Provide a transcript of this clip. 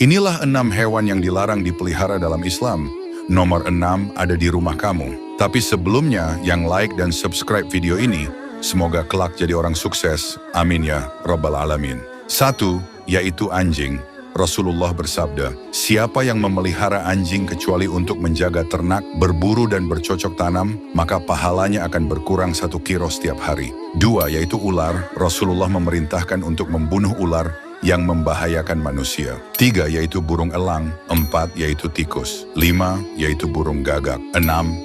Inilah 6 hewan yang dilarang dipelihara dalam Islam. Nomor 6 ada di rumah kamu. Tapi sebelumnya, yang like dan subscribe video ini, semoga kelak jadi orang sukses. Amin ya Rabbal Alamin. 1. Yaitu anjing. Rasulullah bersabda, siapa yang memelihara anjing kecuali untuk menjaga ternak, berburu dan bercocok tanam, maka pahalanya akan berkurang 1 kilo setiap hari. 2. Yaitu ular. Rasulullah memerintahkan untuk membunuh ular yang membahayakan manusia. 3. Yaitu burung elang. 4. Yaitu tikus. 5. Yaitu burung gagak. 6.